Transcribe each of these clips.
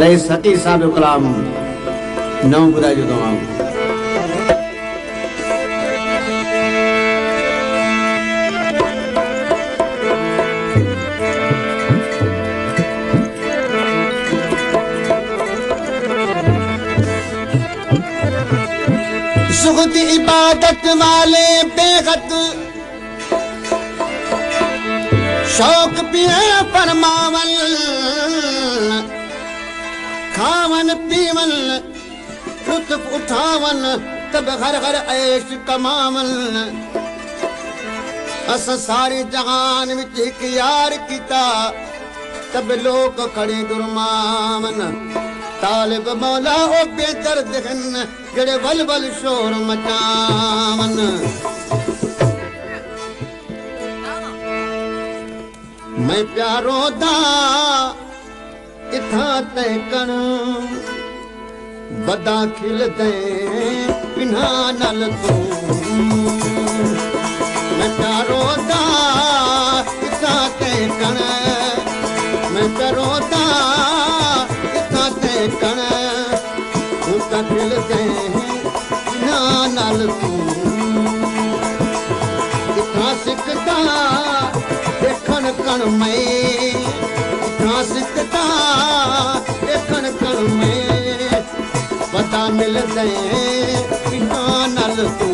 Rice हकी साहब जो कलाम नव ॿुधाइजो तव्हां। सुगत इबादत वाले बेगत शौक पिए फरमावन खावन पीवन लुत्फ उठावन तब घर घर ऐश कमावन अस सारे जहान विच एक यार कीता तब लोग खड़े गुरमावन तालिब मौला ओ बेदर्द हन जड़े वल वल शोर मचावन मैं प्यारो दा इथा ते कण बदा खिल दे बिना नल तू मैं प्यारो दा इथा ते कण मैं प्यारो दा इथा ते कण बदा खिल दे बिना नल तू इथा सिकदा देखण कण में इथा सिकदा देखण कण में बता मिल दे बिना नल तू।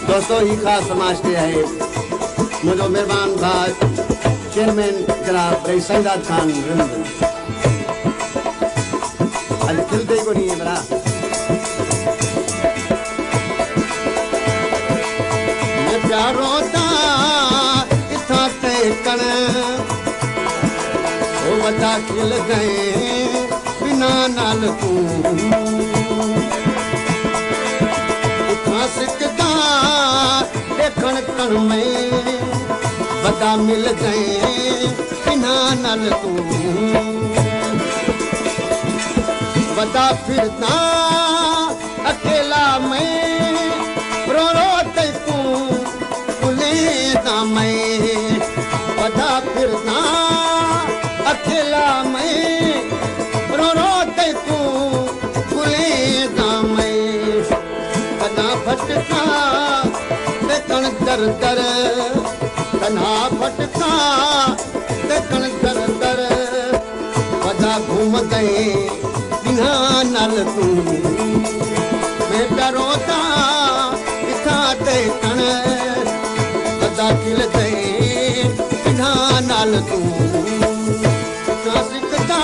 दोस्तों ही खास समाज ते है मुझो मेहरबान भाई चेयरमैन जनाब रईस सईदाद खान रिंद आज खिलते को नहीं है बड़ा मैं प्यारो दा इथा ते कण ओ बता खिल दे बिना नल तू इथा सिकदा देखण कण में बता मिल गए बिना नल तू बता फिरता अकेला मैं रो रो ते तू भूले ना मैं बता फिरता अकेला मैं रो रो ते तू भूले ना मैं बता भटका देखण दर दर कन्हा भटका देखण दर दर बदा घूम गए बिना नल तू मैं प्यारो दा इथा ते कण बदा खिल गए बिना नल तू इथा सिकदा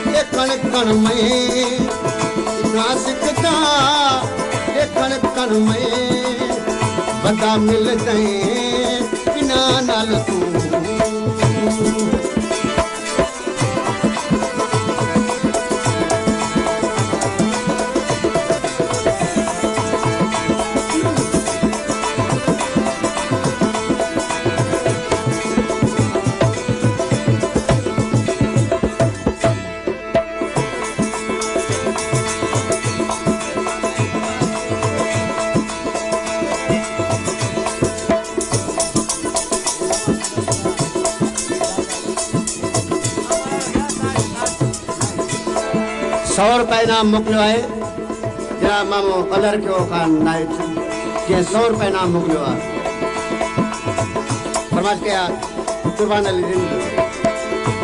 देखण कण में इथा सिकदा देखण कण में बदा मिल गए बिना नल तू। ₹100 इनाम मोकिलियो आहे जनाब मामो कलर कयो खान नाइट कंहिं ₹100 इनाम मोकिलियो आहे फरमाइश कया कुर्बान अली रिंद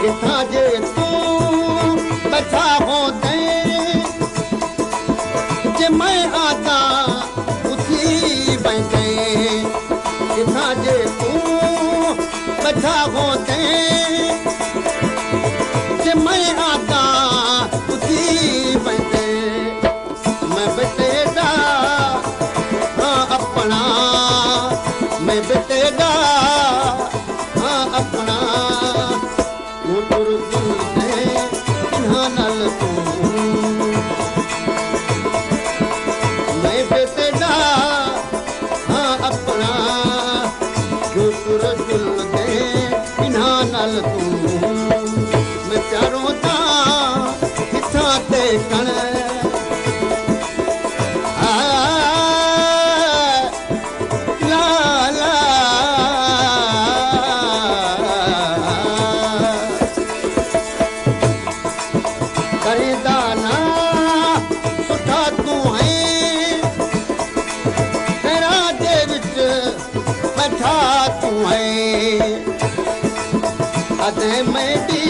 किथा जे तू बचा होते जे मैं आता उठी बैठे किथा जे तू बचा होते जे मैं आता उठी बैठे मैं बेटेगा हाँ अपना मैं बेटेगा हाँ अपना तू तुर दिल दे बिना नल तू मैं बेटेगा हाँ अपना तू तुर दिल दे बिना नल तू मैं प्यारो दा इथा ते कण ला ला अदे मेरी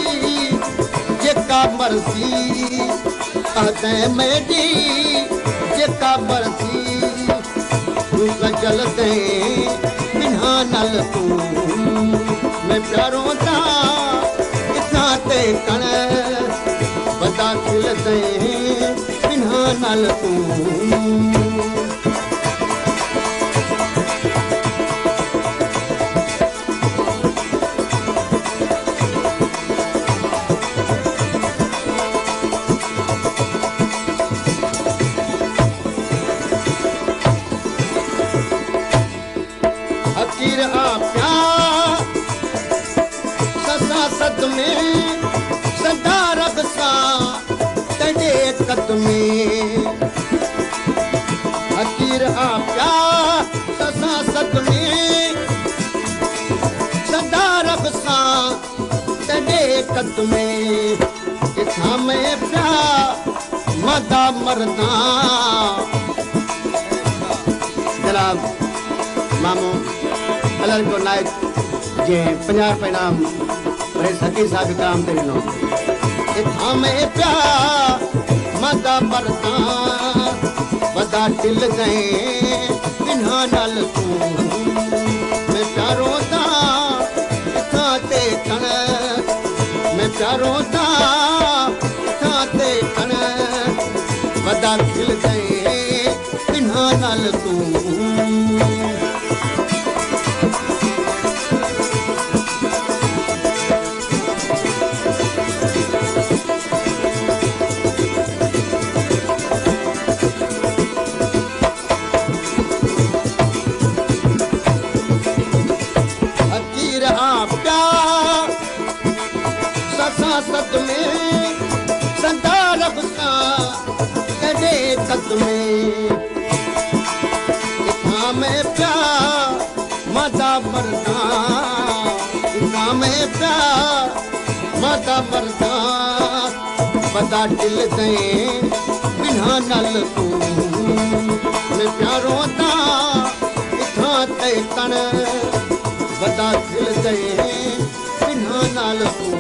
जेका मर्जी अदे मेरी जेका मर्जी गजल दे बिना नल तू मैं प्यारों दा इतना ते कण बता खिल दे बिना नल तू सदा रखसा तेरे कदमे हकीर आप्या ससा सदमे सदा रखसा तेरे कदमे इथा में प्या मदा मरदा जनाब मामू अलर को नायक जे 50 रुपए नाम सकी साहब काम ते नो इथा में प्या मदा मरदा वदा दिल गए बिना नल तू मैं प्यारों दा इथा ते कण मैं प्यारों दा इथा ते कण वदा दिल गए बिना नल तू सत में सदा रखसा तेरे कदमे इथा में प्या मदा मरदा इथा में प्या मदा मरदा बदा दिल दे बिना नल तू मैं प्यारों दा इथा ते कण बदा दिल दे बिना नल तू